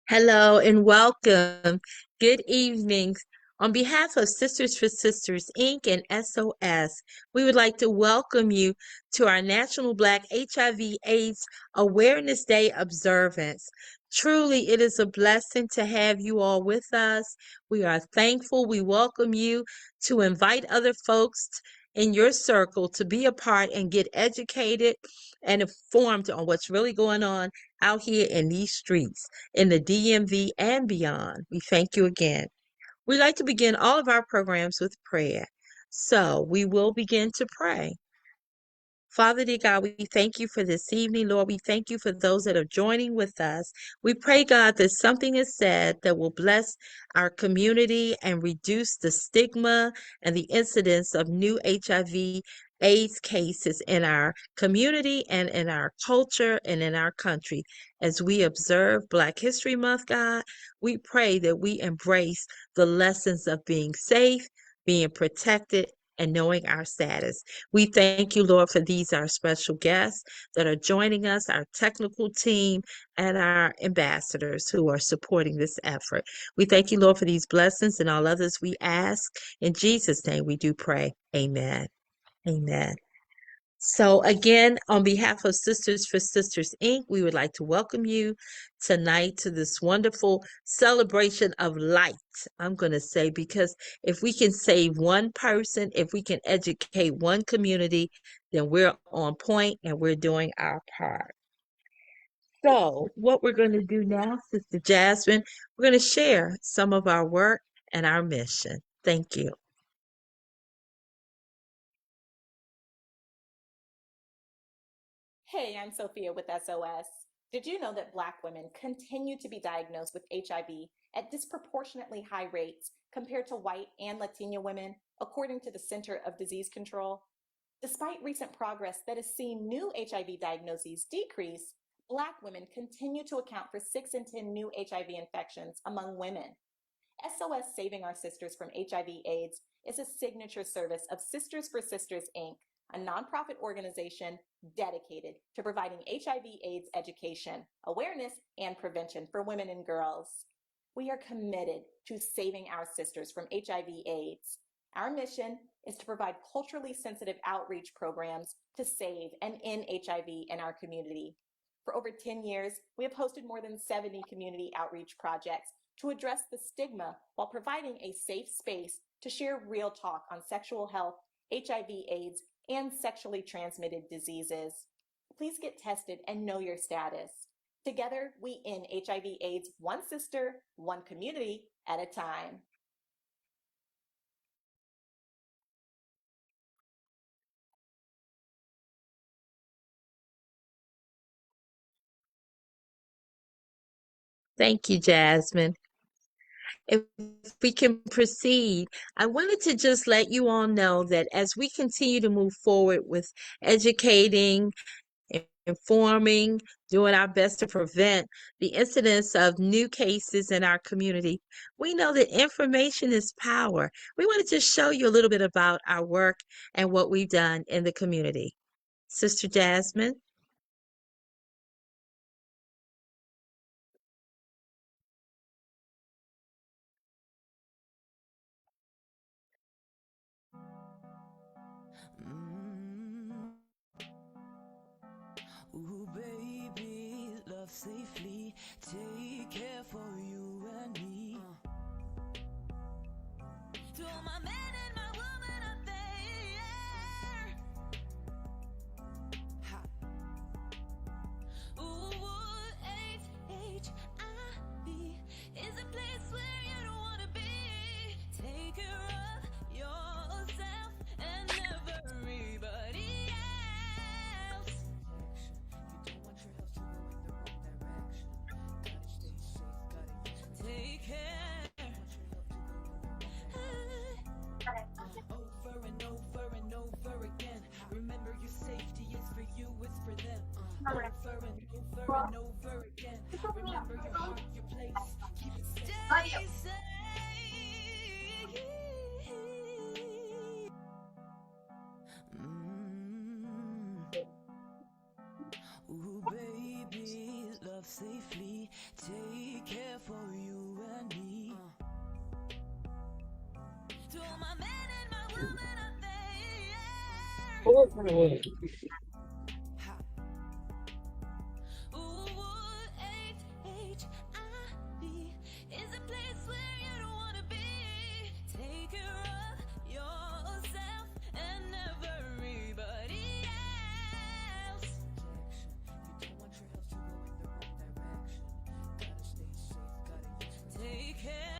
Hello and welcome. Good evening. On behalf of Sisters for Sisters, Inc. and SOS, we would like to welcome you to our National Black HIV/AIDS Awareness Day observance. Truly, it is a blessing to have you all with us. We are thankful. We welcome you to invite other folks in your circle to be a part and get educated and informed on what's really going on out here in these streets in the DMV and beyond. We thank you again. We like to begin all of our programs with prayer. So we will begin to pray. Father, dear God, we thank you for this evening. Lord, we thank you for those that are joining with us. We pray, God, that something is said that will bless our community and reduce the stigma and the incidence of new HIV AIDS cases in our community and in our culture and in our country. As we observe Black History Month, God, we pray that we embrace the lessons of being safe, being protected, and knowing our status. We thank you, Lord, for these, our special guests that are joining us, our technical team, and our ambassadors who are supporting this effort. We thank you, Lord, for these blessings and all others we ask. In Jesus' name we do pray. Amen. Amen. So again, on behalf of Sisters for Sisters, Inc., we would like to welcome you tonight to this wonderful celebration of light. I'm going to say, because if we can save one person, if we can educate one community, then we're on point and we're doing our part. So what we're going to do now, Sister Jasmine, we're going to share some of our work and our mission. Thank you. Hey, I'm Sophia with SOS. Did you know that Black women continue to be diagnosed with HIV at disproportionately high rates compared to white and Latina women, according to the Center of Disease Control? Despite recent progress that has seen new HIV diagnoses decrease, Black women continue to account for 6 in 10 new HIV infections among women. SOS Saving Our Sisters from HIV/AIDS is a signature service of Sisters for Sisters, Inc., a nonprofit organization dedicated to providing HIV/AIDS education, awareness, and prevention for women and girls. We are committed to saving our sisters from HIV/AIDS. Our mission is to provide culturally sensitive outreach programs to save and end HIV in our community. For over 10 years, we have hosted more than 70 community outreach projects to address the stigma while providing a safe space to share real talk on sexual health, HIV/AIDS, and sexually transmitted diseases. Please get tested and know your status. Together, we end HIV/AIDS one sister, one community at a time. Thank you, Jasmine. If we can proceed, I wanted to just let you all know that as we continue to move forward with educating, informing, doing our best to prevent the incidence of new cases in our community, we know that information is power. We wanted to show you a little bit about our work and what we've done in the community. Sister Jasmine? Mm. Ooh, baby, love safely, take care for you and me. To all my men and my woman out there. Ha. Ooh, HIV is a place where you don't wanna be. Take care of yourself and everybody else. You don't want your health to go in the wrong direction. Gotta stay safe, gotta use protection. Take care. Over and over and over again. Remember, your safety is for you, it's for them. Over and over and over again. Remember your heart, your place. Keep it safe. Stay safe. Mm. Ooh, baby, love safely, take care for you and me. To all my men and my women out there. Ooh, HIV is a place where you don't wanna be. Take care of yourself and everybody else. You don't want your health to go in the wrong direction. Gotta stay safe, gotta use take care.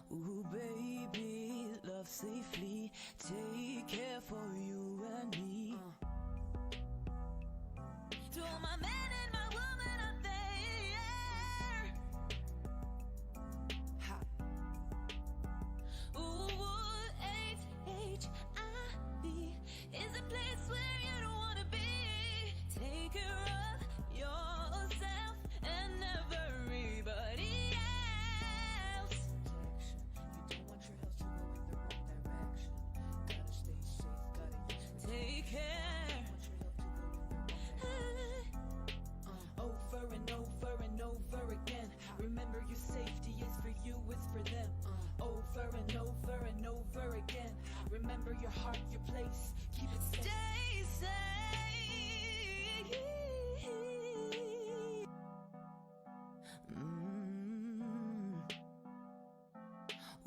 Ooh, baby, love safely. Take care for you and me. To all my men and my women out there. Ha. Ooh, HIV is a place where you don't wanna be. Take care of yourself and everybody else. You don't want your health to go in the wrong direction. Gotta stay safe, gotta use take care. Over and over and over again. Remember, your safety is for you, it's for them. Over and over and over again. Remember your heart, your place. Keep it safe. Stay safe.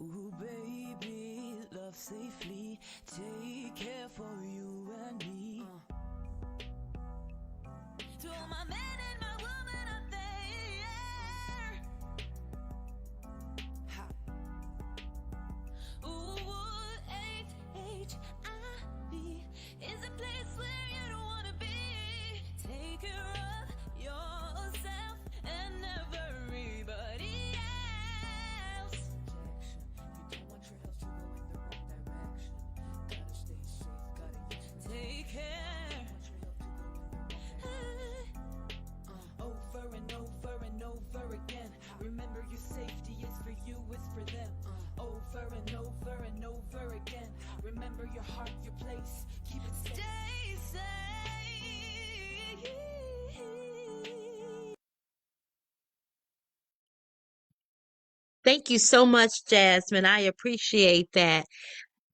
Ooh, baby, love safely. Take care for you and me. To all my men and my women out there. Ha. Ooh, HIV is a place where you don't wanna be. Take care of yourself and everybody else. You don't want your health to go in the wrong direction. Gotta stay safe, gotta use take care. Over and over and over again. Remember, your safety is for you, it's for them. Over and over and over again. Remember your heart, your place. Keep it safe. Stay safe. Thank you so much, Jasmine. I appreciate that.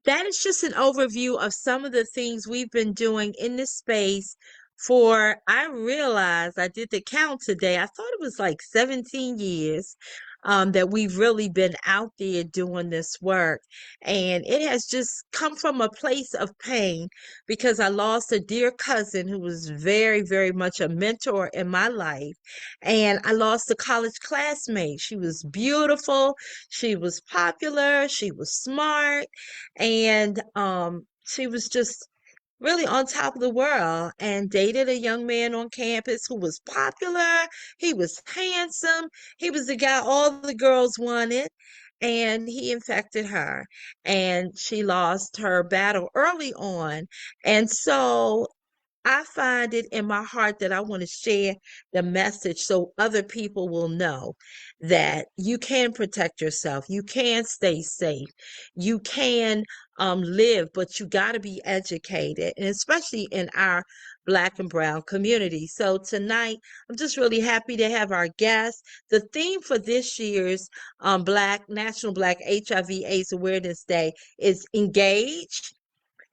That is just an overview of some of the things we've been doing in this space for, I realized I did the count today. I thought it was like 17 years that we've really been out there doing this work. And it has just come from a place of pain because I lost a dear cousin who was very, very much a mentor in my life. And I lost a college classmate. She was beautiful. She was popular. She was smart, and she was just really on top of the world and dated a young man on campus who was popular. He was handsome. He was the guy all the girls wanted. And he infected her, and she lost her battle early on. And so I find it in my heart that I want to share the message so other people will know that you can protect yourself, you can stay safe, you can live, but you got to be educated, and especially in our Black and Brown community. So tonight, I'm just really happy to have our guest. The theme for this year's Black National Black HIV/AIDS Awareness Day is engage,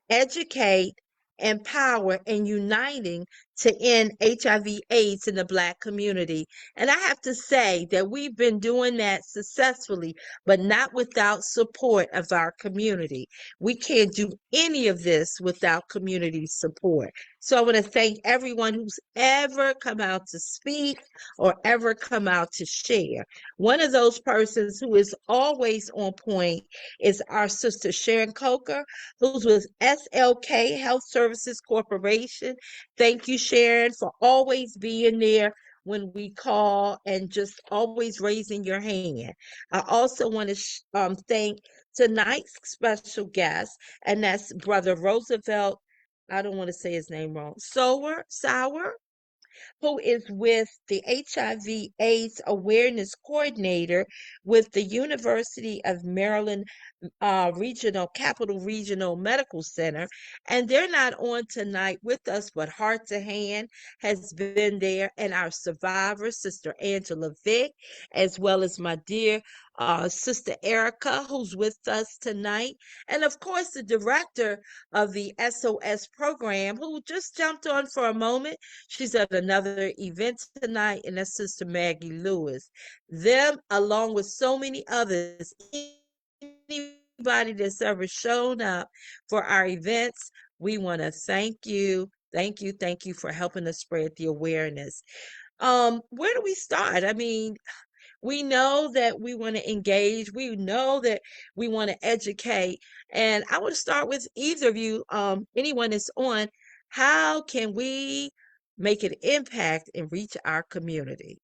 educate, empower, and uniting to end HIV/AIDS in the Black community. And I have to say that we've been doing that successfully, but not without support of our community. We can't do any of this without community support. So I want to thank everyone who's ever come out to speak or ever come out to share. One of those persons who is always on point is our sister Sharon Coker, who's with SLK Health Services Corporation. Thank you, Sharon, for always being there when we call and just always raising your hand. I also want to thank tonight's special guest, and that's Brother Roosevelt I don't want to say his name wrong. Sour, who is with the HIV AIDS Awareness Coordinator with the University of Maryland Capital Regional Medical Center. And they're not on tonight with us, but Heart to Hand has been there, and our survivor, Sister Angela Vick, as well as my dear Sister Erica, who's with us tonight. And of course, the director of the SOS program, who just jumped on for a moment. She's at another event tonight, and that's Sister Maggie Lewis. Them, along with so many others, anybody that's ever shown up for our events, we want to thank you. Thank you for helping us spread the awareness. Where do we start? I mean, we know that we want to engage, we know that we want to educate, and I want to start with either of you, anyone that's on. How can we make an impact and reach our community?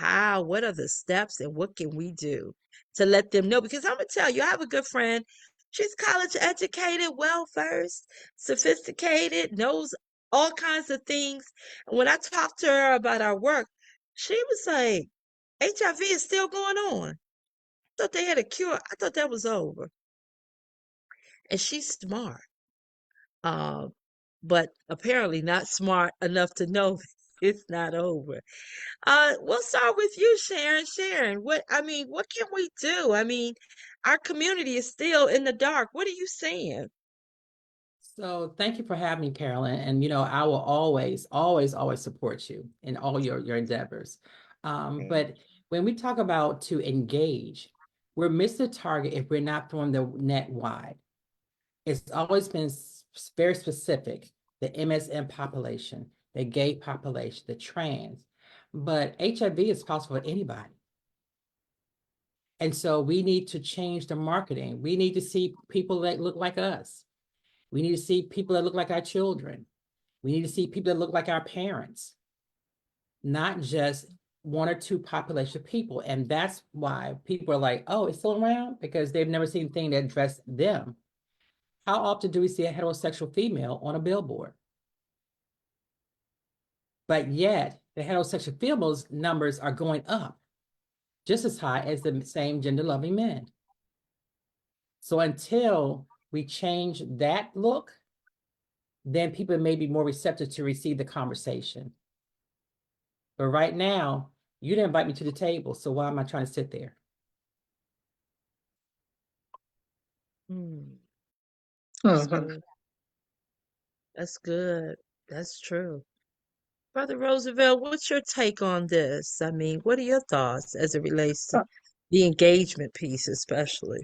What are the steps and what can we do to let them know? Because I'm gonna tell you, I have a good friend. She's college educated, well versed, sophisticated, knows all kinds of things. And when I talked to her about our work, she was like, HIV is still going on. I thought they had a cure. I thought that was over. And she's smart, uh, but apparently not smart enough to know it's not over. We'll start with you, Sharon. Sharon, what can we do? I mean, our community is still in the dark. What are you saying? So thank you for having me, Carolyn. And I will always support you in all your endeavors. But when we talk about to engage, we're missing the target if we're not throwing the net wide. It's always been very specific, the MSM population, the gay population, the trans, but HIV is possible for anybody. And so we need to change the marketing. We need to see people that look like us. We need to see people that look like our children. We need to see people that look like our parents, not just one or two population of people. And that's why people are like, oh, it's still around, because they've never seen anything that addressed them. How often do we see a heterosexual female on a billboard? But yet the heterosexual females numbers are going up just as high as the same gender loving men. So until we change that look, then people may be more receptive to receive the conversation. But right now, you didn't invite me to the table, so why am I trying to sit there? That's good. That's good. That's true. Brother Roosevelt, what's your take on this? I mean, what are your thoughts as it relates to the engagement piece, especially?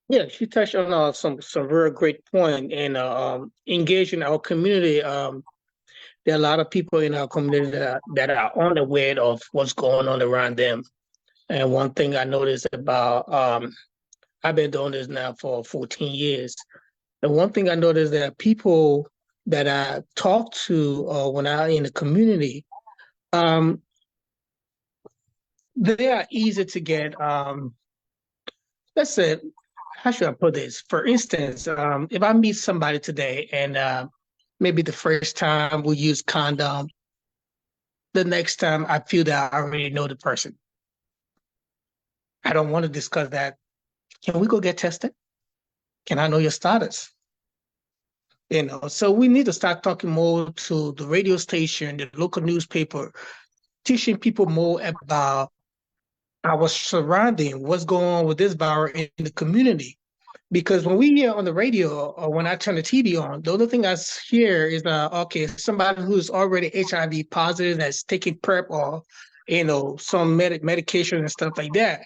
Yeah, she touched on some very great point and engaging our community. There are a lot of people in our community that are unaware of what's going on around them. And one thing I noticed about I've been doing this now for 14 years. And one thing I noticed that people that I talk to when I'm in the community, they are easy to get. Let's say, how should I put this? For instance, if I meet somebody today and maybe the first time we use condom, the next time I feel that I already know the person. I don't want to discuss that. Can we go get tested? Can I know your status? So we need to start talking more to the radio station, the local newspaper, teaching people more about our surrounding, what's going on with this virus in the community. Because when we hear on the radio or when I turn the TV on, the only thing I hear is, okay, somebody who's already HIV positive that's taking PrEP or, some medication and stuff like that.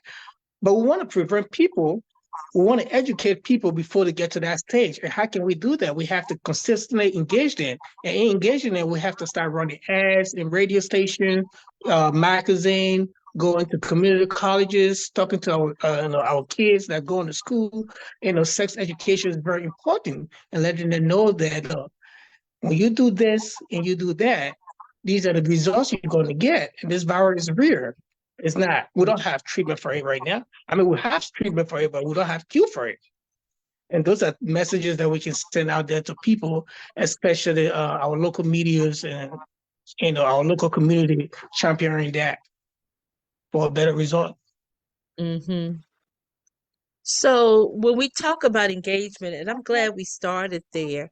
But we want to prevent people. We want to educate people before they get to that stage. And how can we do that? We have to consistently engage them. And in engaging them, we have to start running ads in radio station, magazine, going to community colleges, talking to our kids that go into school. Sex education is very important, and letting them know that when you do this and you do that, these are the results you're going to get. And this virus is real. It's not. We don't have treatment for it right now. I mean, we have treatment for it, but we don't have cure for it. And those are messages that we can send out there to people, especially our local medias and our local community championing that for a better result. Mm-hmm. So when we talk about engagement, and I'm glad we started there,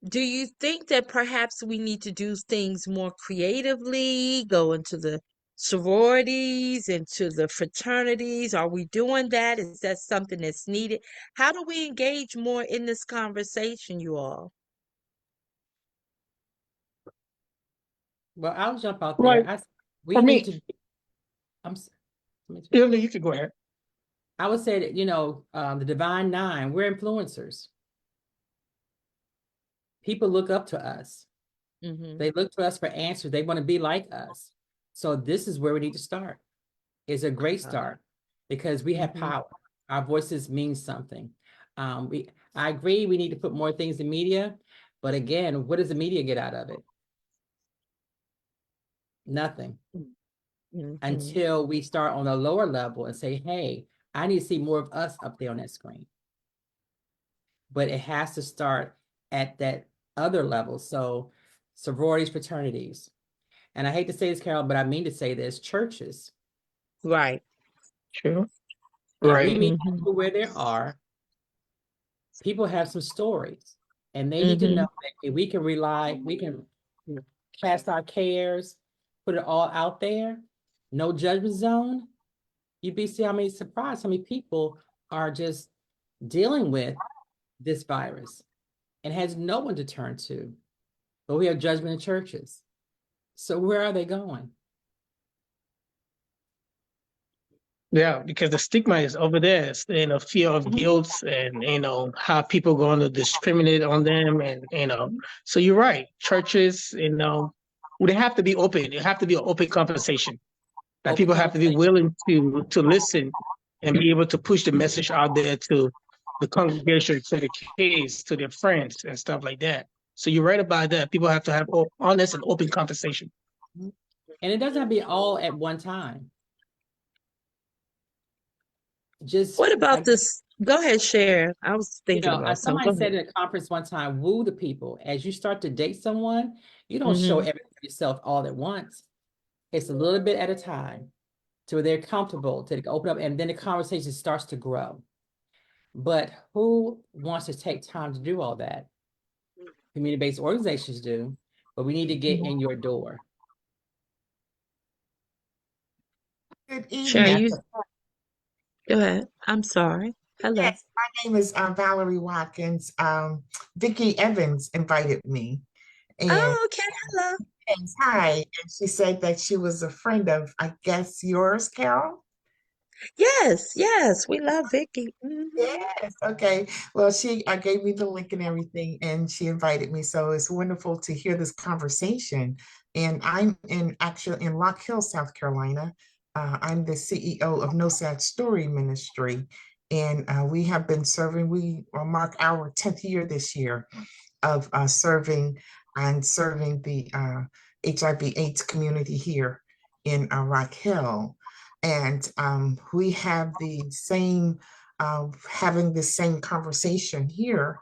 do you think that perhaps we need to do things more creatively, go into the sororities, into the fraternities? Are we doing that? Is that something that's needed? How do we engage more in this conversation, you all? Well, I'll jump out Right. there. For We need me, to. I'm. Let me you can go ahead. I would say that, the Divine Nine, we're influencers. People look up to us. Mm-hmm. They look to us for answers. They want to be like us. So this is where we need to start. It's a great start because we have Mm-hmm. power. Our voices mean something. I agree we need to put more things in media, but again, what does the media get out of it? Nothing. Mm-hmm. Until we start on a lower level and say, hey, I need to see more of us up there on that screen. But it has to start at that other level. So sororities, fraternities. And I hate to say this, Carol, but I mean to say this, churches. Right. True. If we Right. meet Mm-hmm. people where they are, people have some stories. And they need to Mm-hmm. know that we can rely, we can cast our cares, put it all out there, no judgment zone. You'd be surprised how many people are just dealing with this virus and has no one to turn to. But we have judgment in churches. So where are they going? Yeah, because the stigma is over there. It's, fear of guilt and, how people going to discriminate on them. And, so you're right. Churches, they have to be open. It have to be an open conversation that Open people have to be conversation. willing to listen and be able to push the message out there to the congregation, to the kids, to their friends and stuff like that. So you're right about that. People have to have honest and open conversation. And it doesn't have to be all at one time. Just, What about this? Go ahead, share. I was thinking about something. somebody Go said ahead. at a conference one time, woo the people. As you start to date someone, you don't show Mm-hmm. everything yourself all at once. It's a little bit at a time till they're comfortable to open up, and then the conversation starts to grow. But who wants to take time to do all that? Community-based organizations do, but we need to get in your door. Good Sharon, evening. you go ahead. I'm sorry. Hello. Yes, my name is Valerie Watkins. Vicki Evans invited me, and Oh, okay. Hello. yes, hi. And she said that she was a friend of, I guess, yours, Carol. Yes, yes. We love Vicky. Hmm. Yes. Okay. Well, she gave me the link and everything, and she invited me. So it's wonderful to hear this conversation. And I'm actually in Rock Hill, South Carolina. I'm the CEO of No Sad Story Ministry, and we have been serving. We will mark our 10th year this year of serving the HIV/AIDS community here in Rock Hill. And we have the same, having the same conversation here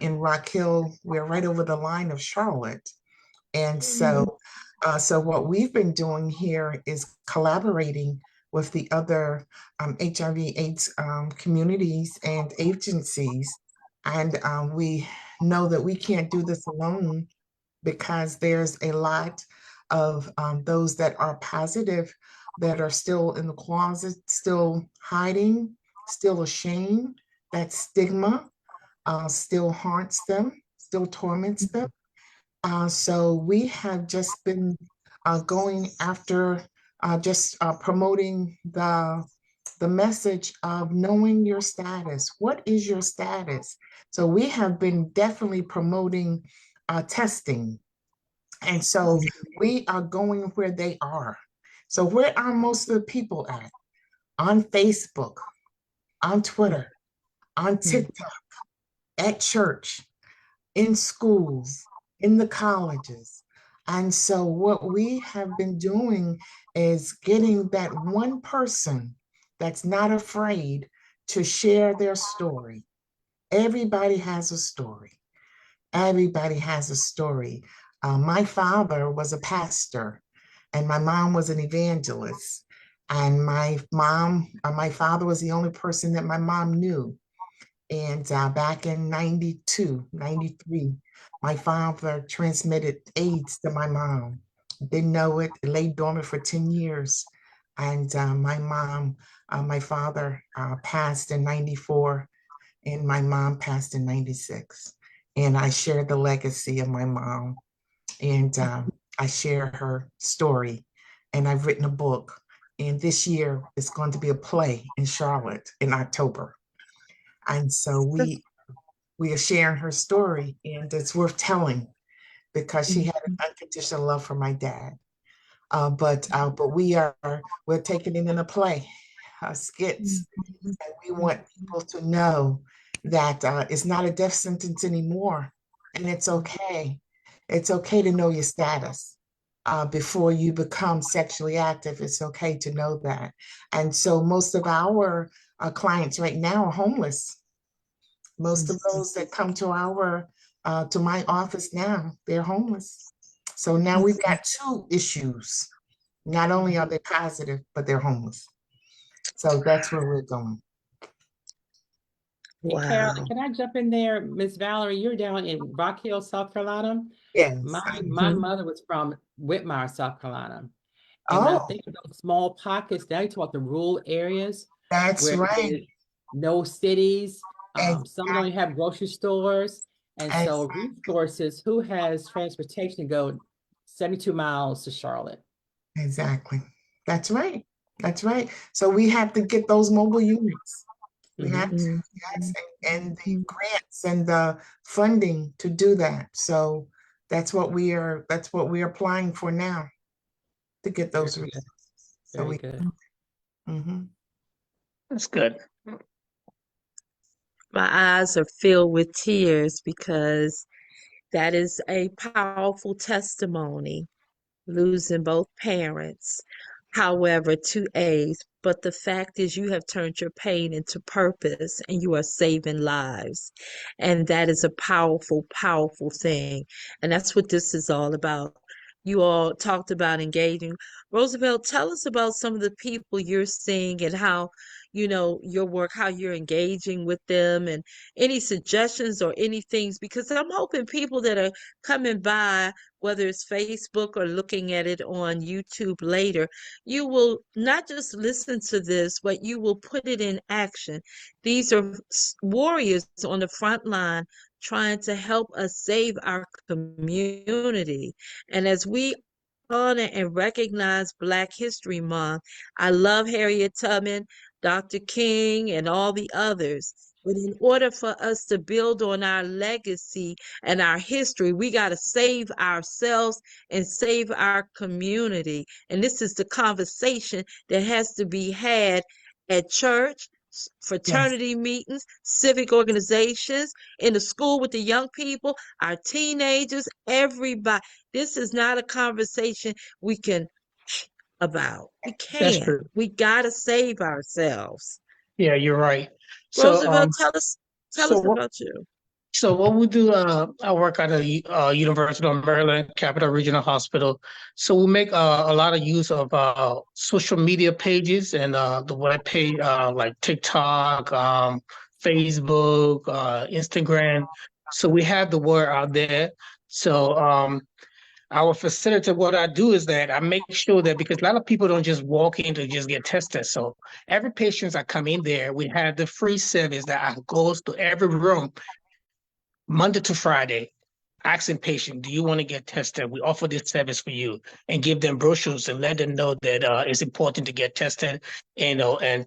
in Rock Hill. We're right over the line of Charlotte. And so what we've been doing here is collaborating with the other HIV/AIDS communities and agencies. And we know that we can't do this alone because there's a lot of those that are positive that are still in the closet, still hiding, still ashamed. That stigma still haunts them, still torments them. So we have just been going after just promoting the message of knowing your status. What is your status? So we have been definitely promoting testing. And so we are going where they are. So where are most of the people at? On Facebook, on Twitter, on TikTok, at church, in schools, in the colleges. And so, what we have been doing is getting that one person that's not afraid to share their story, Everybody has a story. Everybody has a story. My father was a pastor, and my mom was an evangelist. And my father was the only person that my mom knew. And back in 92, 93, my father transmitted AIDS to my mom. Didn't know it. It lay dormant for 10 years. And my father passed in 94, and my mom passed in 96. And I share the legacy of my mom, and I share her story. And I've written a book. And this year it's going to be a play in Charlotte in October. And so we are sharing her story, and it's worth telling because she had an unconditional love for my dad. But we're taking it in a play, skits, and we want people to know that it's not a death sentence anymore, and it's okay. It's okay to know your status. Before you become sexually active, it's okay to know that. And so most of our clients right now are homeless. Most of those that come to my office now, they're homeless. So now we've got two issues. Not only are they positive, but they're homeless. So that's where we're going. Hey, Carol, Wow. can I jump in there? Miss Valerie, you're down in Rock Hill, South Carolina. Yes. My mother was from Whitmire, South Carolina. And when I Oh, think of those small pockets, now you talk about the rural areas that's where right. there's no cities, some don't Exactly. even have grocery stores. And so Exactly. resources, who has transportation to go 72 miles to Charlotte? Exactly. That's right. That's right. So we have to get those mobile units. We Mhm. have to, yes, and the grants and the funding to do that. So that's what we're applying for now to get Very those good. resources. So Very we, good. mhm. That's good. My eyes are filled with tears because that is a powerful testimony, losing both parents. However, to AIDS. But the fact is, you have turned your pain into purpose and you are saving lives. And that is a powerful, powerful thing. And that's what this is all about. You all talked about engaging. Roosevelt, tell us about some of the people you're seeing and how, your work, how you're engaging with them and any suggestions or any things, because I'm hoping people that are coming by, whether it's Facebook or looking at it on YouTube later, you will not just listen to this, but you will put it in action. These are warriors on the front line trying to help us save our community. And as we honor and recognize Black History Month, I love Harriet Tubman, Dr. King, and all the others. But in order for us to build on our legacy and our history, we got to save ourselves and save our community. And this is the conversation that has to be had at church, Yes, fraternity meetings, civic organizations, in the school with the young people, our teenagers, everybody. This is not a conversation we can about. We That's can't. true. We got to save ourselves. Yeah, you're right. So, Roosevelt, tell us what about you. So what we do, I work at a University of Maryland Capital Regional Hospital. So we make a lot of use of social media pages and the web page, like TikTok, Facebook, Instagram. So we have the word out there. So our facility, what I do is that I make sure that because a lot of people don't just walk in to just get tested. So every patient that come in there, we have the free service that goes to every room Monday to Friday, asking patient, do you want to get tested? We offer this service for you and give them brochures and let them know that it's important to get tested, and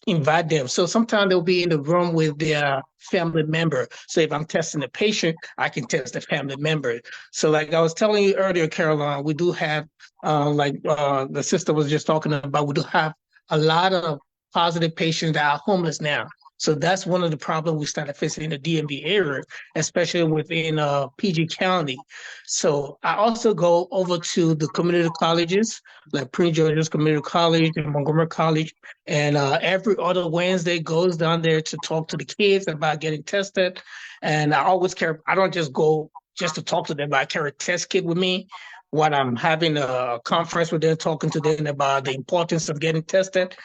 invite them. So sometimes they'll be in the room with their family member. So if I'm testing the patient, I can test the family member. So like I was telling you earlier, Caroline, we do have, the sister was just talking about, we do have a lot of positive patients that are homeless now. So that's one of the problems we started facing in the DMV area, especially within PG County. So I also go over to the community colleges, like Prince George's Community College and Montgomery College, and every other Wednesday goes down there to talk to the kids about getting tested. And I always care. I don't just go just to talk to them, but I carry a test kit with me when I'm having a conference with them, talking to them about the importance of getting tested.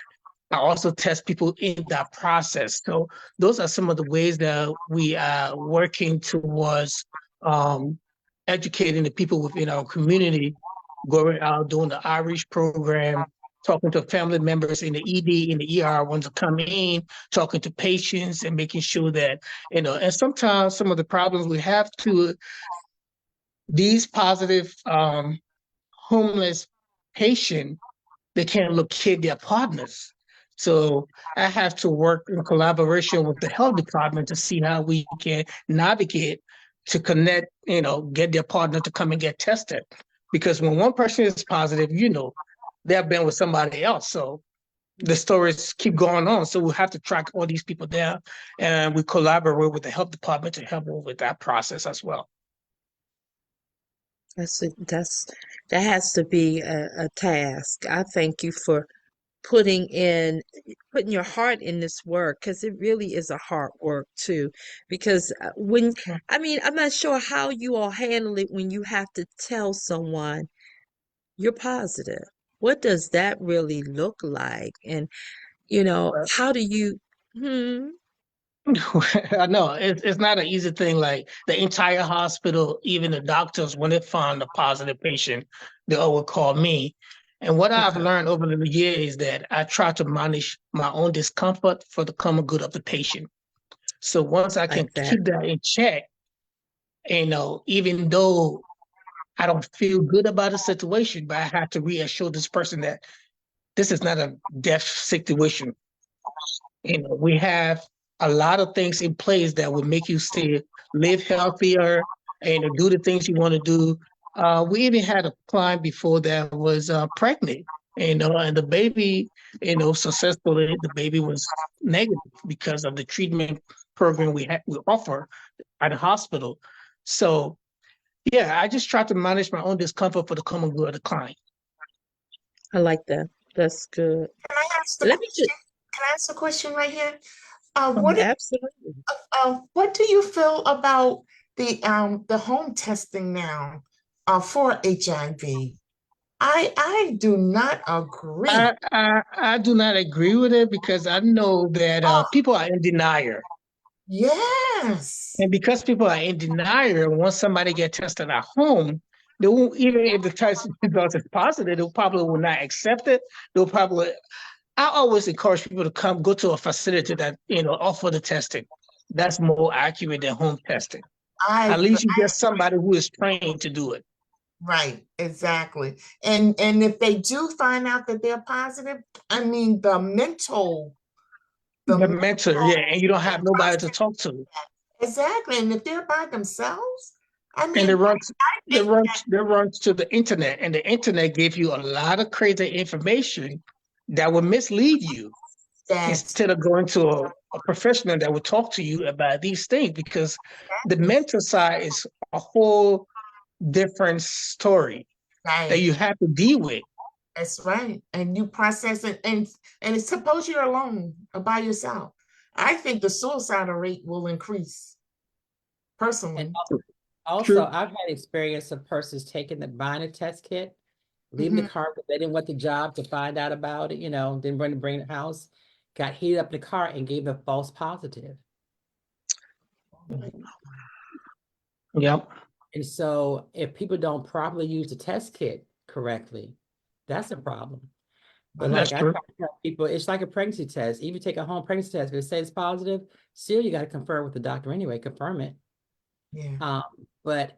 I also test people in that process. So those are some of the ways that we are working towards um, educating the people within our community, going out doing the outreach program, talking to family members in the ED, in the ER, ones that come in, talking to patients and making sure that, and sometimes some of the problems we have to these positive homeless patients, they can't locate their partners. So I have to work in collaboration with the health department to see how we can navigate to connect, get their partner to come and get tested. Because when one person is positive, they've been with somebody else. So the stories keep going on. So we have to track all these people down, and we collaborate with the health department to help with that process as well. That has to be a task. I thank you for putting your heart in this work, because it really is a hard work too. Because I'm not sure how you all handle it when you have to tell someone you're positive. What does that really look like? And how do you? Hmm. I know it's not an easy thing. Like the entire hospital, even the doctors, when they found a positive patient, they all would call me. And what I've Okay. learned over the years is that I try to manage my own discomfort for the common good of the patient. So once I can Like that. keep that in check, even though I don't feel good about the situation, but I have to reassure this person that this is not a death situation. We have a lot of things in place that will make you stay, live healthier, and do the things you want to do. We even had a client before that was pregnant, and the baby, successfully, the baby was negative because of the treatment program we offer at the hospital. So, yeah, I just try to manage my own discomfort for the common good of the client. I like that. That's good. Can I ask the Let me question? just, Can I ask a question right here? absolutely. What do you feel about the home testing now for HIV? I do not agree. I do not agree with it because I know that Oh, people are in denial. yes. And because people are in denial, once somebody gets tested at home, they won't, even if the test result is positive, they probably will not accept it. They'll probably, I always encourage people to go to a facility that, offer the testing. That's more accurate than home testing. I At least you get somebody who is trained to do it. Right, exactly. And if they do find out that they're positive, I mean the The mentor, mental yeah, and you don't have nobody to talk to. exactly. And if they're by themselves, I And mean, I think they run to the internet, and the internet gives you a lot of crazy information that will mislead you that's instead of going to a professional that will talk to you about these things, because the mental side is a whole different story that right. you have to deal with. That's right. And you process it and it's suppose you're alone or by yourself. I think the suicidal rate will increase And personally. also, True. I've had experience of persons buying a test kit, leaving the Mhm. car, but they didn't want the job to find out about it, didn't want to bring it in the house, got heated up in the car and gave a false positive. Yep. And so if people don't properly use the test kit correctly, that's a problem. But That's like I true. try to tell people, it's like a pregnancy test. Even take a home pregnancy test, if it says it's positive, still you got to confer with the doctor anyway, confirm it. Yeah. But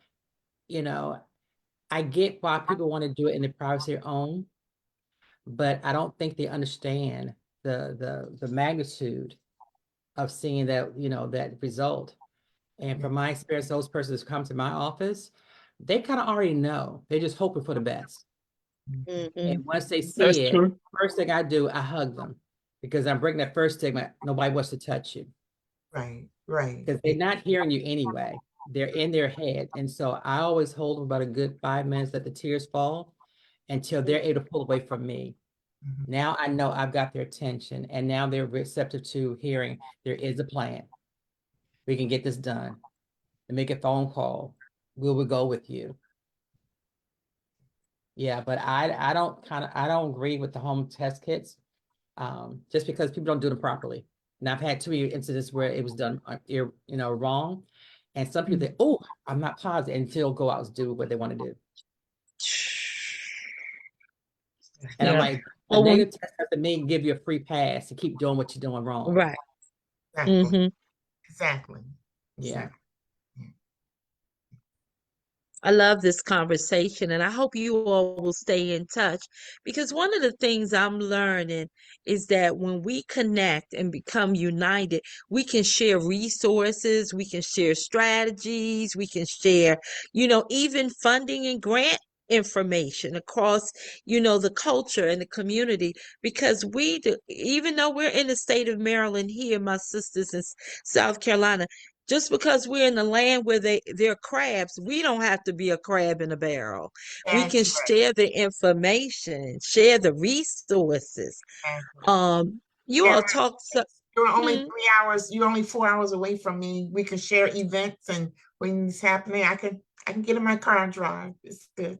I get why people want to do it in the privacy of their own, but I don't think they understand the magnitude of seeing that result. And from my experience, those persons who come to my office, they kind of already know. They're just hoping for the best. Hmm. And once they That's see it, true. first thing I do, I hug them. because I'm breaking that first stigma. Nobody wants to touch you Right, right. because they're not hearing you anyway. They're in their head. And so I always hold them about a good 5 minutes, let the tears fall until they're able to pull away from me. Mhm. Now I know I've got their attention, and now they're receptive to hearing there is a plan. We can get this done and make a phone call. We will go with you. Yeah, but I don't agree with the home test kits, just because people don't do them properly. And I've had 2 incidents where it was done, wrong. And some people think, oh, I'm not positive, until go out and do what they want to do. And I'm Yeah. like, a Well, negative test doesn't mean give you a free pass to keep doing what you're doing wrong. right. Exactly, Hmm. exactly, Yeah. exactly. Yeah. I love this conversation, and I hope you all will stay in touch, because one of the things I'm learning is that when we connect and become united, we can share resources, we can share strategies, we can share, even funding and grant information across, the culture and the community, because we do, even though we're in the state of Maryland here, my sisters in South Carolina, just because we're in the land where they're crabs, we don't have to be a crab in a barrel. We can That's right, share the information, share the resources. exactly. You Yeah, all talk so. you're only Hmm. 3 hours, you're only 4 hours away from me. We can share events, and when it's happening, I can get in my car and drive. It's good.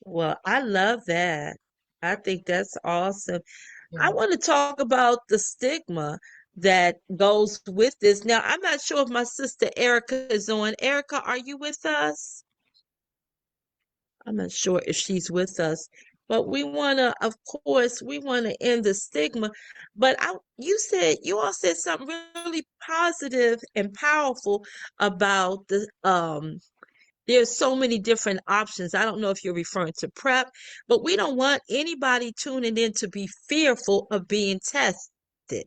Well, I love that. I think that's awesome. I Yeah. want to talk about the stigma that goes with this. Now, I'm not sure if my sister Erica is on. Erica, are you with us? I'm not sure if she's with us, but of course, we want to end the stigma. But you all said something really positive and powerful about there's so many different options. I don't know if you're referring to PrEP, but we don't want anybody tuning in to be fearful of being tested.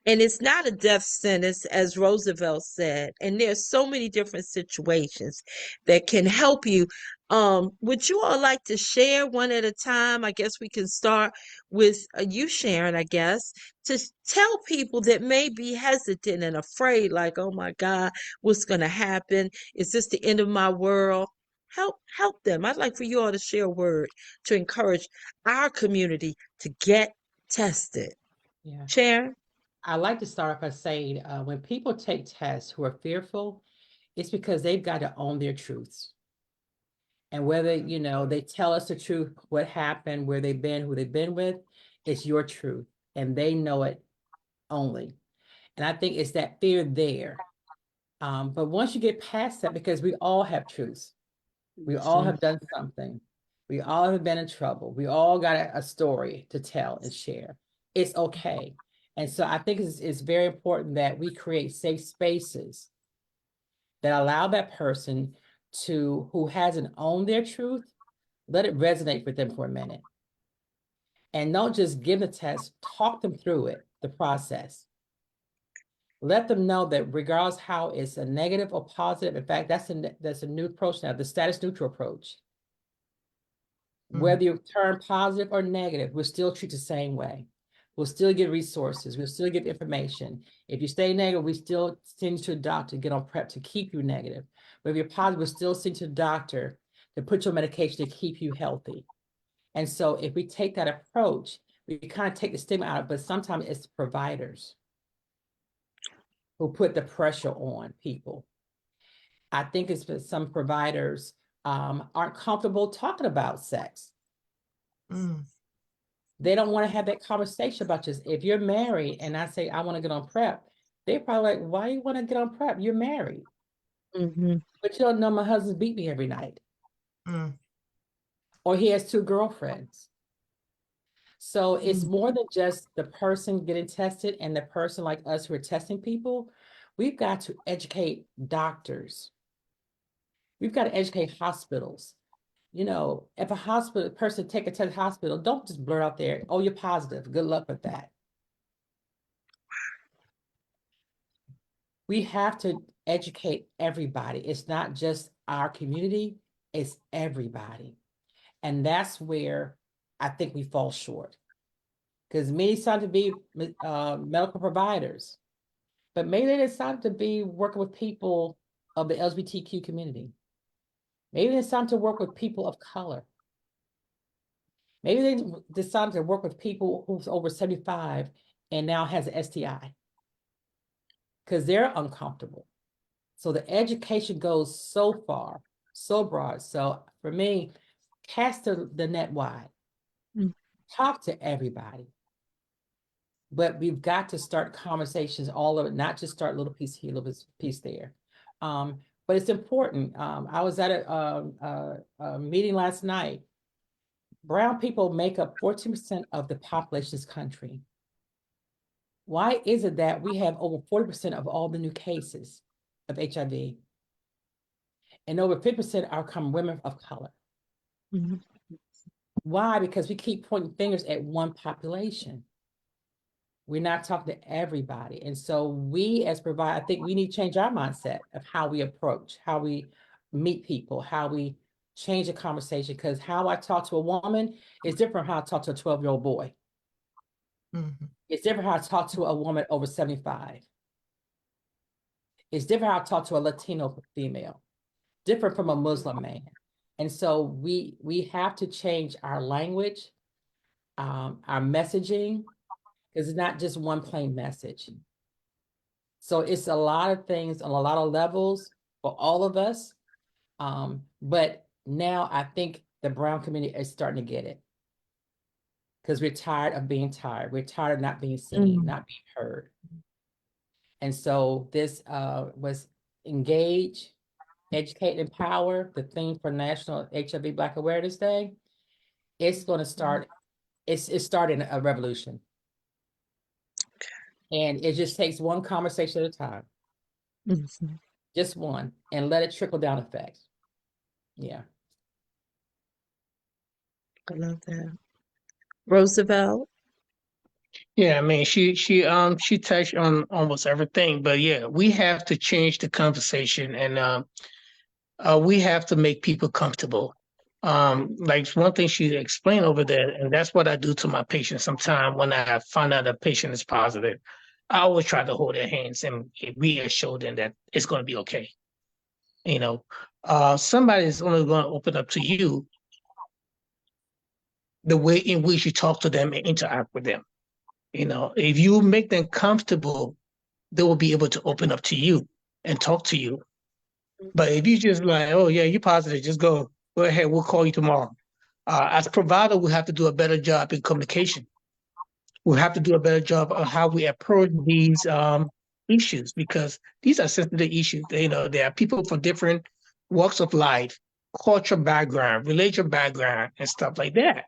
And it's not a death sentence, as Roosevelt said. And there's so many different situations that can help you. Would you all like to share one at a time? I guess we can start with you, Sharon, I guess, to tell people that may be hesitant and afraid, like, oh my God, what's going to happen? Is this the end of my world? Help them. I'd like for you all to share a word to encourage our community to get tested. Yeah. Sharon? I like to start off by saying, when people take tests who are fearful, it's because they've got to own their truths. And whether, they tell us the truth, what happened, where they've been, who they've been with, it's your truth. And they know it only. And I think it's that fear there. But once you get past that, because we all have truths, we all have done something, we all have been in trouble, we all got a story to tell and share. It's okay. And so I think it's very important that we create safe spaces that allow that person who hasn't owned their truth, let it resonate with them for a minute. And don't just give the test, talk them through it, the process. Let them know that regardless how it's a negative or positive, in fact, that's a new approach now, the status neutral approach. Whether you turn positive or negative, we'll still treat the same way. We'll still get resources. We'll still get information. If you stay negative, we still send you to a doctor to get on PrEP to keep you negative. But if you're positive, we'll still send you to a doctor to put you on medication to keep you healthy. And so if we take that approach, we kind of take the stigma out, but sometimes it's the providers who put the pressure on people. I think it's that some providers aren't comfortable talking about sex. Mm. They don't want to have that conversation about this. If you're married and I say, I want to get on PrEP, they're probably like, why you want to get on PrEP? You're married. Mm-hmm. But you don't know my husband beat me every night. Mm. Or he has 2 girlfriends. So it's Mm. more than just the person getting tested and the person like us who are testing people. We've got to educate doctors. We've got to educate hospitals. If a hospital person take a test hospital, don't just blurt out there, oh, you're positive. Good luck with that. We have to educate everybody. It's not just our community, it's everybody. And that's where I think we fall short. because many decided to be medical providers, but maybe they decided to be working with people of the LGBTQ community. Maybe they decided to work with people of color. Maybe they decided to work with people who's over 75 and now has an STI because they're uncomfortable. So the education goes so far, so broad. So for me, cast the net wide. Mm. Talk to everybody. But we've got to start conversations all over, not just start a little piece here, a little piece there. But it's important. I was at a meeting last night. Brown people make up 14% of the population of this country. Why is it that we have over 40% of all the new cases of HIV? And over 50% are come women of color. Mhm. Why? Because we keep pointing fingers at one population. We're not talking to everybody. And so we as providers, I think we need to change our mindset of how we approach, how we meet people, how we change the conversation. Because how I talk to a woman is different from how I talk to a 12-year-old boy. Mhm. It's different how I talk to a woman over 75. It's different how I talk to a Latino female, different from a Muslim man. And so we have to change our language, our messaging, because it's not just one plain message. So it's a lot of things on a lot of levels for all of us. But now I think the Brown community is starting to get it because we're tired of being tired. We're tired of not being seen, not being heard. And so this was engage, educate, empower, the theme for National HIV Black Awareness Day. It's going to start, it's starting a revolution. And it just takes one conversation at a time. Mhm. Just one, and let it trickle down effect. Yeah. I love that. Roosevelt. Yeah, I mean, she touched on almost everything, but yeah, we have to change the conversation, and we have to make people comfortable. Like one thing she explained over there, and that's what I do to my patients. Sometimes when I find out a patient is positive, I always try to hold their hands and reassure them that it's going to be okay. You know, somebody is only going to open up to you the way in which you talk to them and interact with them. You know, if you make them comfortable, they will be able to open up to you and talk to you. But if you just like, oh yeah, you're positive, just go ahead, we'll call you tomorrow. As provider, we have to do a better job in communication. We have to do a better job on how we approach these issues because these are sensitive issues. You know, there are people from different walks of life, cultural background, religion background, and stuff like that.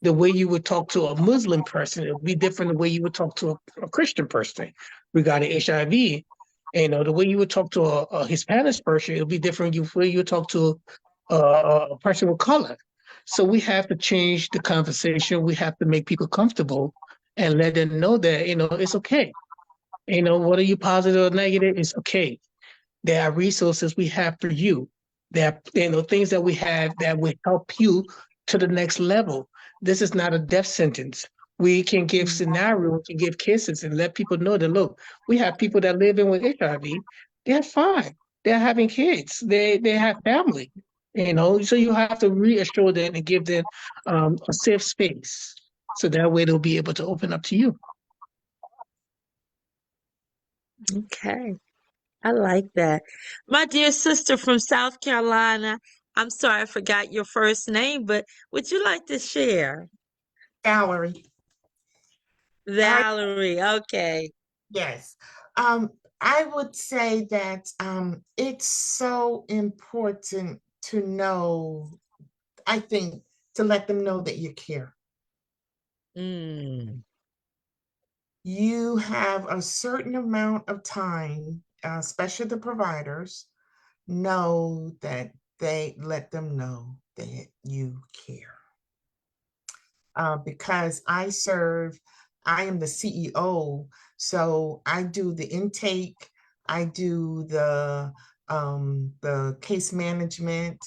The way you would talk to a Muslim person, it would be different the way you would talk to a Christian person regarding HIV. You know, the way you would talk to a Hispanic person, it would be different the way you would talk to a person with color. So we have to change the conversation. We have to make people comfortable and let them know that, you know, it's okay. You know, whether you positive or negative, it's okay. There are resources we have for you. There are, you know, things that we have that will help you to the next level. This is not a death sentence. We can give scenarios, we can give cases and let people know that, look, we have people that live in with HIV. They're fine. They're having kids. They have family. You know, so you have to reassure them and give them a safe space. So that way they'll be able to open up to you. Okay. I like that. My dear sister from South Carolina, I'm sorry I forgot your first name, but would you like to share? Valerie. Valerie. Okay. Yes. Um, I would say that it's so important to know, I think, to let them know that you care. Mm. You have a certain amount of time, especially the providers, know that they let them know that you care. Because I am the CEO, so I do the intake, I do the case management,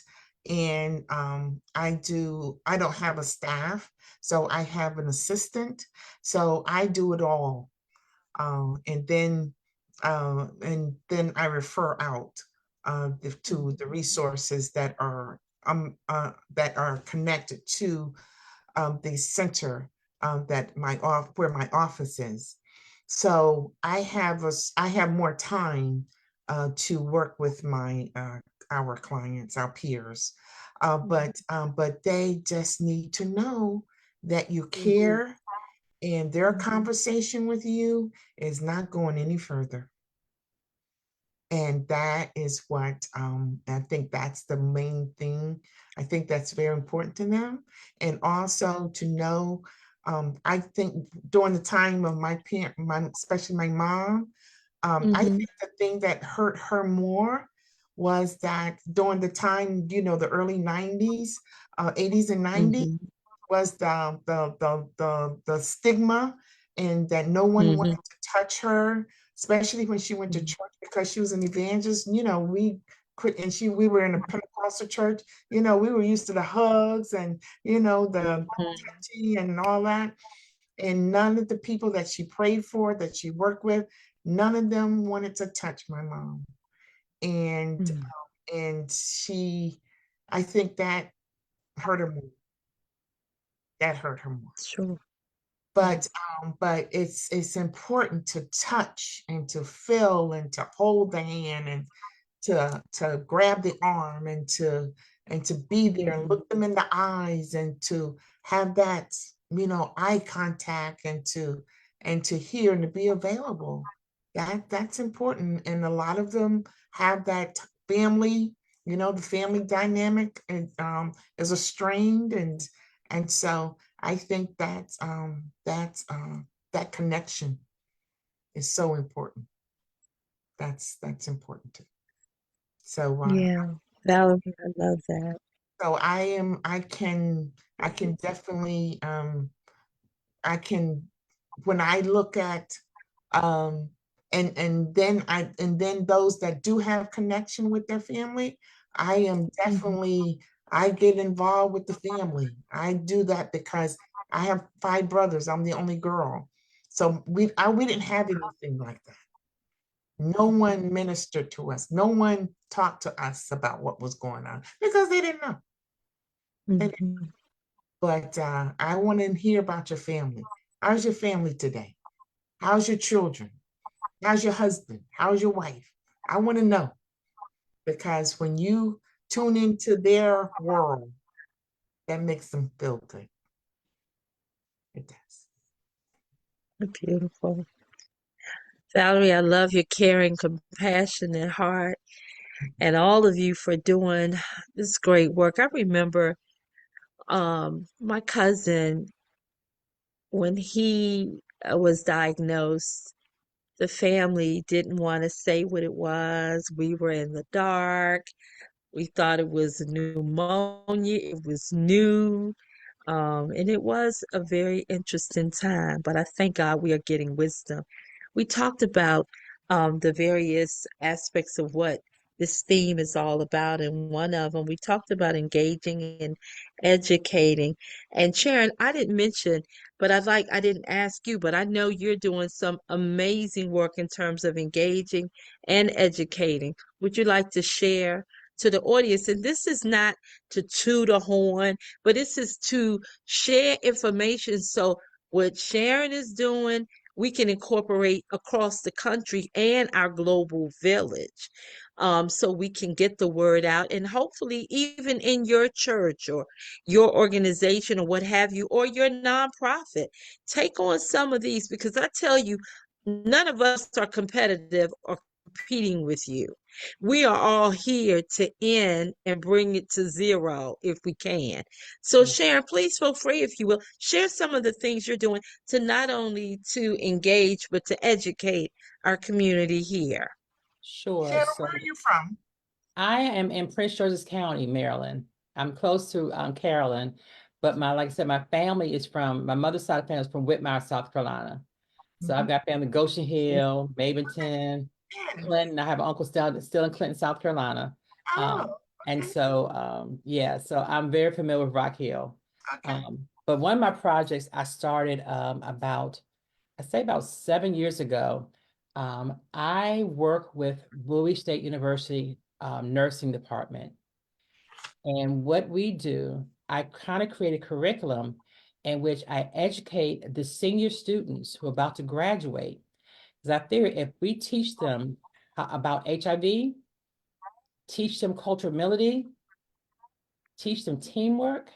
And I don't have a staff, so I have an assistant. So I do it all. And then I refer out to the resources that are connected to the center where my office is. So I have more time to work with our clients, our peers, but they just need to know that you care and their conversation with you is not going any further. And that is what I think that's the main thing. I think that's very important to them. And also to know, I think during the time of my parent, especially my mom, I Mm-hmm. think the thing that hurt her more was that during the time, the early 90s, 80s and 90s, Mm-hmm. was the stigma, and that no one Mm-hmm. wanted to touch her, especially when she went to church because she was an evangelist. We quit, and we were in a Pentecostal church. We were used to the hugs and the touching and all that. And none of the people that she prayed for, that she worked with, none of them wanted to touch my mom. And Mm-hmm. I think that hurt her more. That hurt her more. Sure. but it's important to touch and to feel and to hold the hand and to grab the arm and to be there and look them in the eyes and to have that eye contact and to hear and to be available. That's important, and a lot of them have that family, the family dynamic and is strained, and so I think that connection is so important. That's important too. So Yeah. Valerie, I love that. so I can definitely I can when I look at um and then those that do have connection with their family, I am Mm-hmm. definitely I get involved with the family. I do that because I have 5 brothers. I'm the only girl. So we didn't have anything like that. No one ministered to us. No one talked to us about what was going on because they didn't know. They didn't. Mm-hmm. But I want to hear about your family. How's your family today? How's your children? How's your husband? How's your wife? I want to know, because when you tune into their world, that makes them feel good. It does. Beautiful. Valerie, I love your caring, compassionate heart and all of you for doing this great work. I remember my cousin when he was diagnosed, the family didn't want to say what it was. We were in the dark. We thought it was pneumonia. It was new. And it was a very interesting time, but I thank God we are getting wisdom. We talked about the various aspects of what this theme is all about, and one of them we talked about engaging and educating. And Sharon, I didn't mention, but I didn't ask you, but I know you're doing some amazing work in terms of engaging and educating. Would you like to share to the audience? And this is not to toot a horn, but this is to share information so what Sharon is doing, we can incorporate across the country and our global village. So we can get the word out, and hopefully even in your church or your organization or what have you, or your nonprofit, take on some of these, because I tell you, none of us are competitive or competing with you. We are all here to end and bring it to zero if we can. So Sharon, please feel free, if you will, share some of the things you're doing to not only to engage, but to educate our community here. Sure. Shannon, So where are you from? I am in Prince George's County, Maryland. I'm close to Carolyn, but like I said, my mother's side of the family is from Whitmire, South Carolina. So I've Mhm. got family in Goshen Hill, Maventon, Shannon. Clinton. I have an uncle still in Clinton, South Carolina. Oh, Um, And so, yeah, so I'm very familiar with Rock Hill. Okay. But one of my projects I started I say about 7 years ago. I work with Bowie State University nursing department. And what we do, I kind of create a curriculum in which I educate the senior students who are about to graduate. Because I figure if we teach them about HIV, teach them cultural humility, teach them teamwork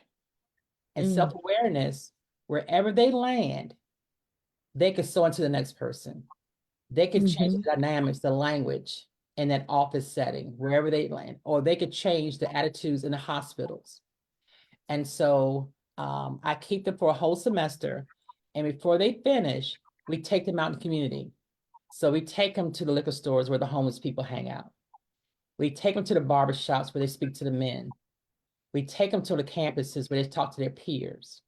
and Mm, self-awareness, wherever they land, they could sow into the next person. They could change mhm, the dynamics, the language in that office setting, wherever they land, or they could change the attitudes in the hospitals. And so I keep them for a whole semester. And before they finish, we take them out in the community. So we take them to the liquor stores where the homeless people hang out. We take them to the barber shops where they speak to the men. We take them to the campuses where they talk to their peers.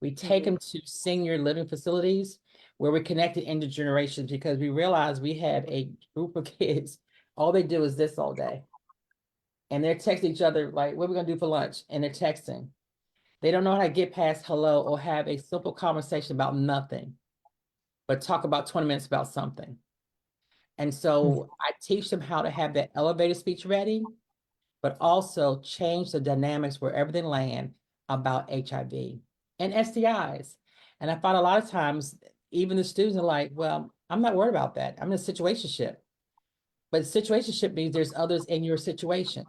We take them to senior living facilities where we're connected intergenerations because we realize we have a group of kids. All they do is this all day. And they're texting each other like, what are we gonna do for lunch? And they're texting. They don't know how to get past hello or have a simple conversation about nothing, but talk about 20 minutes about something. And so I teach them how to have that elevator speech ready, but also change the dynamics wherever they land about HIV and STIs. And I find a lot of times, even the students are like, well, I'm not worried about that. I'm in a situationship. But situationship means there's others in your situation.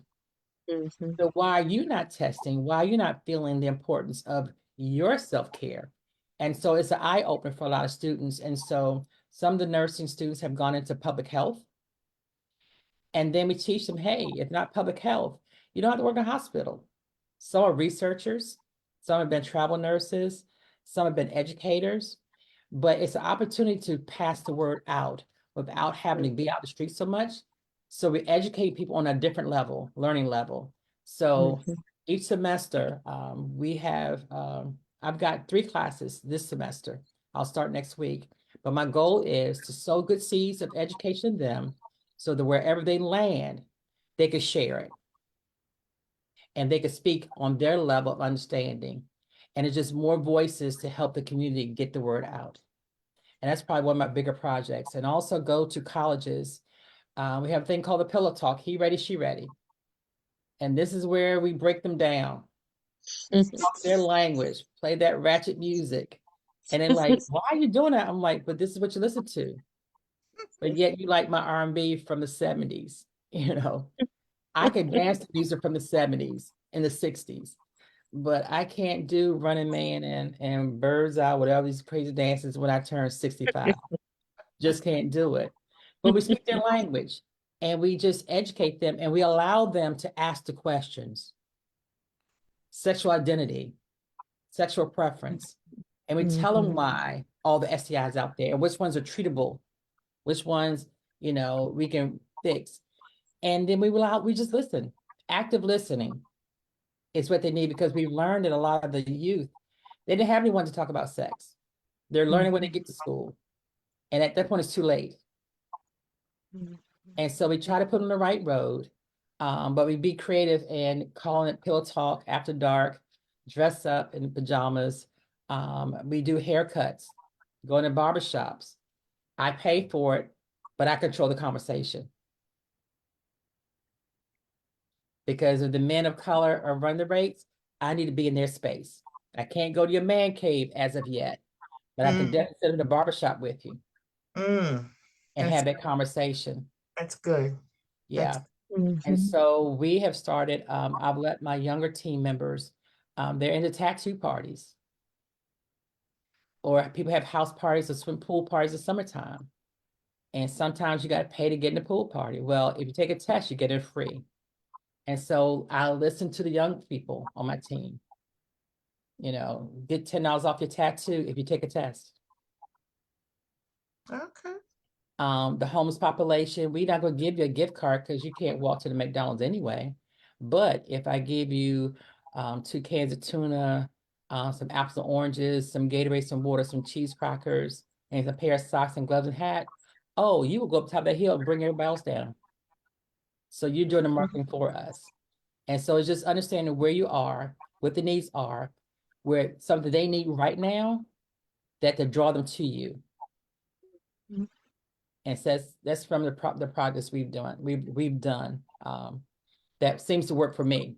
mhm, So why are you not testing? Why are you not feeling the importance of your self-care? And so it's an eye opener for a lot of students. And so some of the nursing students have gone into public health. And then we teach them, hey, if not public health, you don't have to work in a hospital. Some are researchers, some have been travel nurses, some have been educators, but it's an opportunity to pass the word out without having to be out the street so much. So we educate people on a different level, learning level. So mhm, each semester, I've got 3 classes this semester. I'll start next week. But my goal is to sow good seeds of education in them so that wherever they land, they could share it and they could speak on their level of understanding. And it's just more voices to help the community get the word out. And that's probably one of my bigger projects. And also go to colleges. We have a thing called the Pillow Talk, He Ready, She Ready. And this is where we break them down, mhm. talk their language, play that ratchet music. And then like, why are you doing that? I'm like, but this is what you listen to. But yet you like my R&B from the 70s, you know. I could dance to music from the 70s and the 60s, but I can't do Running Man and Birds Eye, whatever these crazy dances when I turn 65. Just can't do it. But we speak their language and we just educate them and we allow them to ask the questions. Sexual identity, sexual preference. And we tell them Mhm, why all the STIs out there, and which ones are treatable, which ones, we can fix. And then we just listen. Active listening is what they need because we learned that a lot of the youth, they didn't have anyone to talk about sex. They're learning when they mhm, get to school. And at that point, it's too late. mhm, And so we try to put them on the right road. But we be creative and calling it Pill Talk after dark, dress up in pajamas. We do haircuts, go into barbershops. I pay for it, but I control the conversation. Because if the men of color are running the rates, I need to be in their space. I can't go to your man cave as of yet, but I can Mm, definitely sit in the barbershop with you mm. and That's have that conversation. that's good. That's Yeah. And mhm, so we have started, I've let my younger team members, they're into tattoo parties, or people have house parties or swim pool parties in summertime. And sometimes you got to pay to get in the pool party. Well, if you take a test, you get it free. And so I listen to the young people on my team, get $10 off your tattoo if you take a test. okay. The homeless population, we're not going to give you a gift card because you can't walk to the McDonald's anyway. But if I give you 2 cans of tuna, some apples and oranges, some Gatorade, some water, some cheese crackers, and a pair of socks and gloves and hat, oh, you will go up top of that hill and bring everybody else down. So you're doing the marketing for us. And so it's just understanding where you are, what the needs are, where something they need right now that to draw them to you. Mhm. And says that's from the progress we've done. That seems to work for me.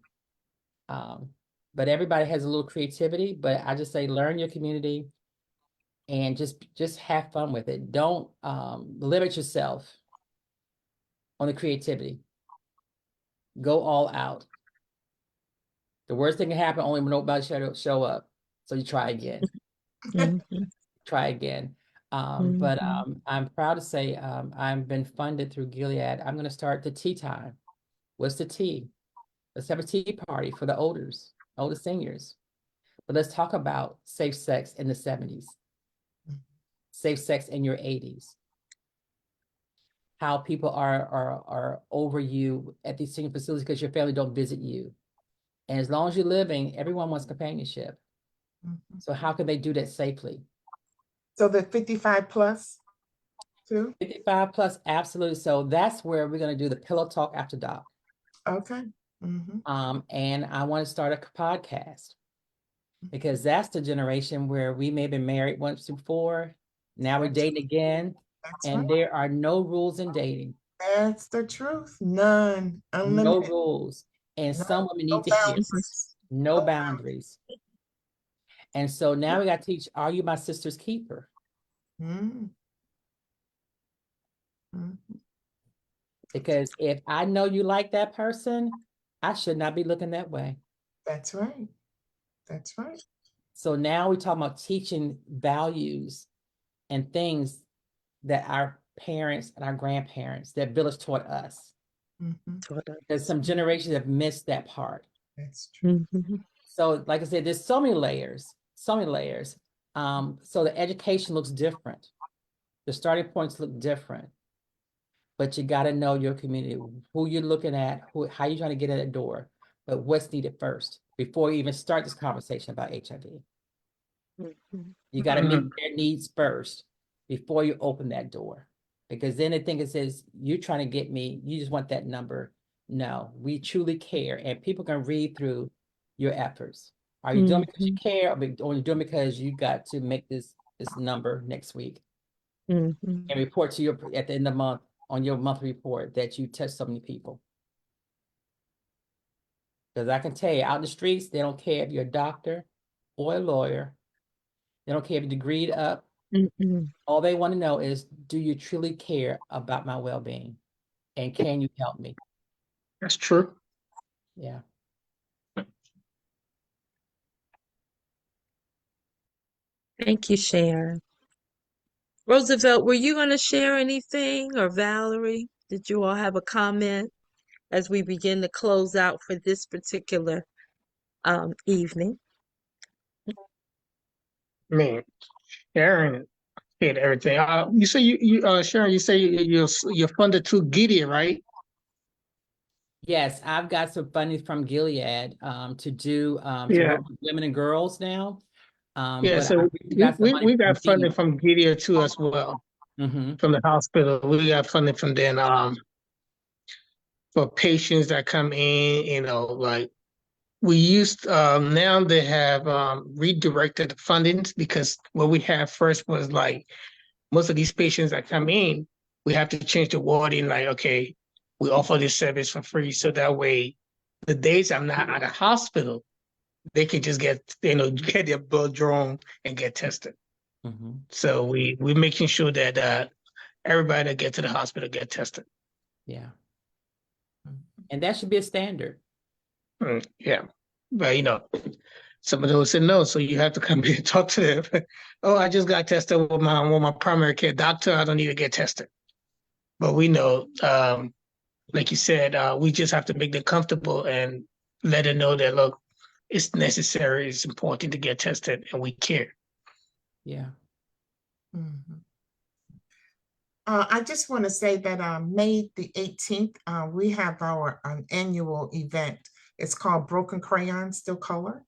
But everybody has a little creativity, but I just say learn your community and just have fun with it. Don't limit yourself on the creativity. Go all out. The worst thing can happen only when nobody show up. So you try again. Mhm. Try again. But Mhm. I'm proud to say I've been funded through Gilead. I'm going to start the tea time. What's the tea? Let's have a tea party for the older seniors. But let's talk about safe sex in the 70s, safe sex in your 80s, how people are over you at these senior facilities because your family don't visit you. And as long as you're living, everyone wants companionship. Mhm. So how can they do that safely? So the 55 plus too? 55 plus, absolutely. So that's where we're going to do the pillow talk after dark. Okay. Mm-hmm. And I want to start a podcast because that's the generation where we may have been married once before. Now we're dating again, That's right. and there are no rules in dating, That's the truth. None. no Unlimited. rules. And No, some women no need to hear boundaries. no No boundaries. And so now we got to teach, are you my sister's keeper? boundaries. Mm-hmm. Because if I know you like that person, I should not be looking that way. That's right. That's right. So now we're talking about teaching values and things that our parents and our grandparents, that village taught us. Mm-hmm. Because some generations have missed that part. That's true. Mhm. So, like I said, there's so many layers, so many layers. So the education looks different. The starting points look different. But you got to know your community, who you're looking at, how you're trying to get in the door, but what's needed first before you even start this conversation about HIV. Mhm. You got to meet their needs first before you open that door. Because then they think it says, you're trying to get me, you just want that number. No, we truly care. And people can read through your efforts. Are you doing it because you Mhm. care, or you doing it because you got to make this number next week Mhm. and report to your at the end of the month on your monthly report that you touched so many people? Because I can tell you, out in the streets, they don't care if you're a doctor or a lawyer. They don't care if you're degreed up. Mhm. All they want to know is, do you truly care about my well-being? And can you help me? That's true. Yeah. Thank you, Sharon. Roosevelt, were you going to share anything, or Valerie? Did you all have a comment as we begin to close out for this particular evening? Man, Sharon hit everything. You say Sharon, you say you're funded through Gideon, right? Yes, I've got some funding from Gilead to do to Yeah. work with women and girls now. Yeah. But I So really got some money we from got funding Gideon. from Gideon too as well, Mm-hmm. from the hospital. We got funding from them for patients that come in, like we used now they have redirected the fundings because what we had first was like most of these patients that come in, we have to change the wording like, okay, we offer this service for free. So that way the days I'm not at a hospital, they can just get their blood drawn and get tested. Mm-hmm. So we're making sure that everybody that get to the hospital get tested. Yeah. And that should be a standard. Yeah. But some of those said no, so you have to come here and talk to them. Oh, I just got tested with my primary care doctor. I don't need to get tested. But we know, like you said, we just have to make them comfortable and let them know that look, it's necessary, it's important to get tested, and we care. Yeah. Mhm. I just want to say that May the 18th, we have our annual event. It's called Broken Crayon Still Color.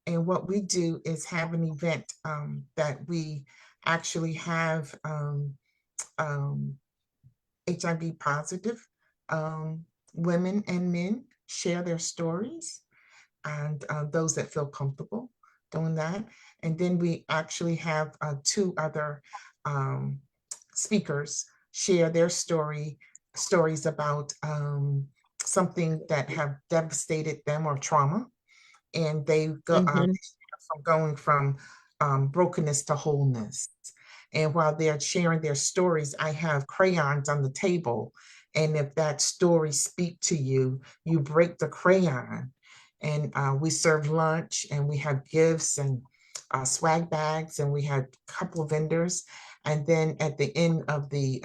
And what we do is have an event that we actually have HIV positive women and men share their stories, and those that feel comfortable doing that. And then we actually have two other speakers share their stories about something that have devastated them or trauma, and they go Mm-hmm. from going from brokenness to wholeness. And while they're sharing their stories, I have crayons on the table. And if that story speak to you, you break the crayon. And we serve lunch, and we have gifts and swag bags, and we had a couple of vendors. And then at the end of the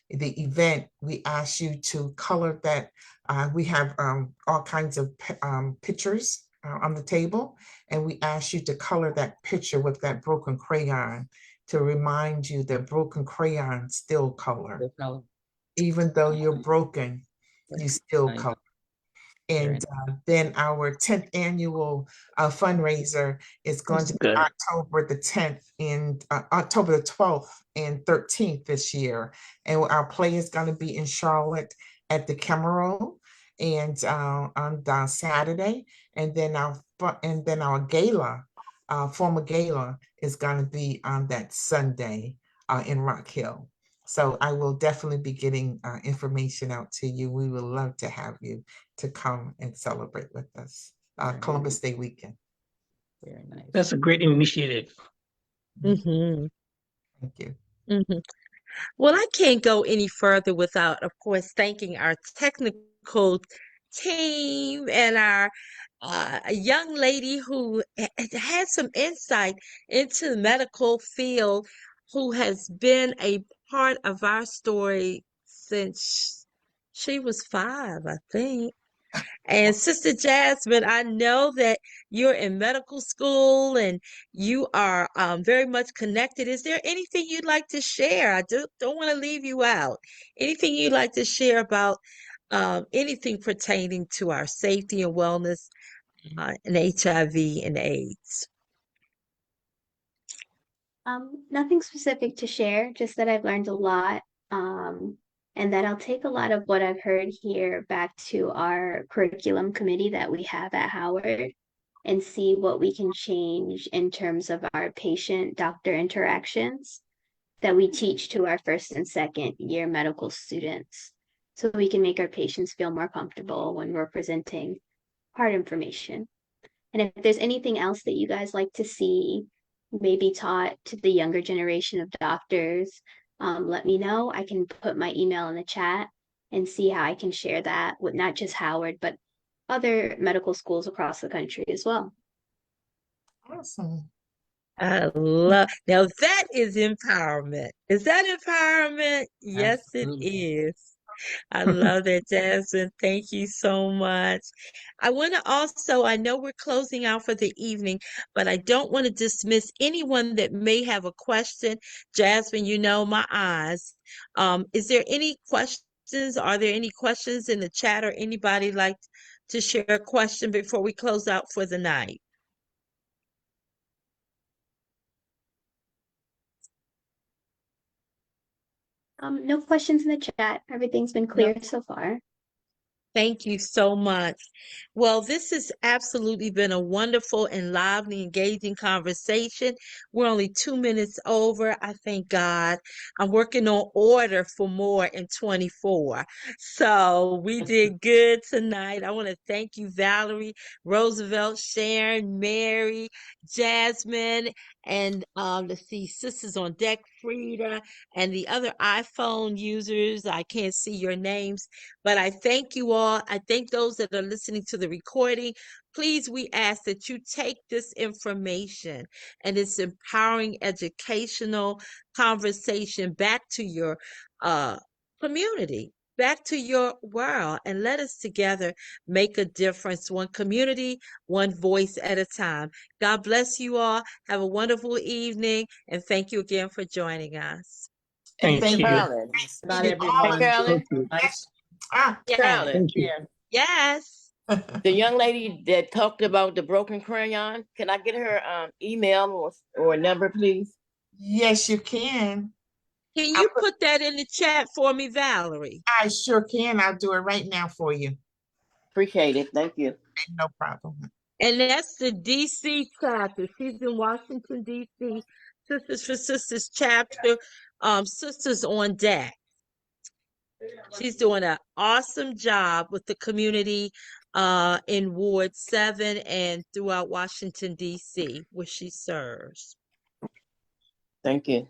event, we ask you to color that. We have all kinds of pictures on the table, and we ask you to color that picture with that broken crayon to remind you that broken crayons still color. Even though you're broken, you still color. And then our 10th annual fundraiser is going to be October the 10th and October the 12th and 13th this year. And our play is going to be in Charlotte at the Cameron and on Saturday. And then our gala, formal gala, is going to be on that Sunday in Rock Hill. So I will definitely be getting information out to you. We would love to have you to come and celebrate with us. Columbus Day weekend. Very nice. That's a great initiative. Mm-hmm. Thank you. Mm-hmm. Well, I can't go any further without, of course, thanking our technical team and our a young lady who had some insight into the medical field, who has been a part of our story since she was 5, I think. And Sister Jasmine, I know that you're in medical school and you are very much connected. Is there anything you'd like to share? I don't want to leave you out. Anything you'd like to share about anything pertaining to our safety and wellness and HIV and AIDS? Nothing specific to share, just that I've learned a lot, and that I'll take a lot of what I've heard here back to our curriculum committee that we have at Howard and see what we can change in terms of our patient-doctor interactions that we teach to our first and second year medical students, so we can make our patients feel more comfortable when we're presenting hard information. And if there's anything else that you guys like to see maybe taught to the younger generation of doctors, let me know. I can put my email in the chat and see how I can share that with not just Howard, but other medical schools across the country as well. Awesome. I love now that is empowerment. Is that empowerment? Yes, it is. I love that, Jasmine. Thank you so much. I want to also, I know we're closing out for the evening, but I don't want to dismiss anyone that may have a question. Jasmine, you know my eyes. Is there any questions? Are there any questions in the chat or anybody like to share a question before we close out for the night? No questions in the chat. Everything's been clear so far. Thank you so much. Well, this has absolutely been a wonderful and lively, engaging conversation. We're only 2 minutes over. I thank God. I'm working on order for more in 24. So we did good tonight. I want to thank you, Valerie, Roosevelt, Sharon, Mary, Jasmine, and let's see, Sisters on Deck, Frida, and the other iPhone users. I can't see your names. But I thank you all. I thank those that are listening to the recording. Please, we ask that you take this information and this empowering educational conversation back to your community, back to your world, and let us together make a difference, one community, one voice at a time. God bless you all. Have a wonderful evening, and thank you again for joining us. And Thank you. Carolyn. Not you all. Hey, everyone. Carolyn. Thank you. Nice. Yes, Carolyn. Thank you. Yeah. yes. The young lady that talked about the broken crayon, can I get her email or number, please? Yes, you can. Can you put that in the chat for me, Valerie? I sure can. I'll do it right now for you. Appreciate it. Thank you. No problem. And that's the DC chapter. She's in Washington, DC. Sisters for Sisters chapter, Sisters on Deck. She's doing an awesome job with the community in Ward 7 and throughout Washington, D.C., where she serves. Thank you.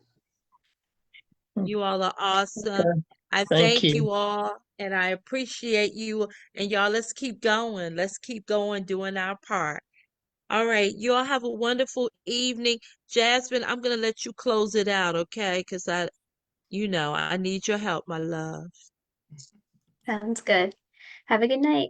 You all are awesome. Okay. I Thank thank you you. all and I appreciate you. And y'all, let's keep going. Let's keep going, doing our part. All right. You all have a wonderful evening. Jasmine, I'm going to let you close it out, okay? Because I need your help, my love. Sounds good. Have a good night.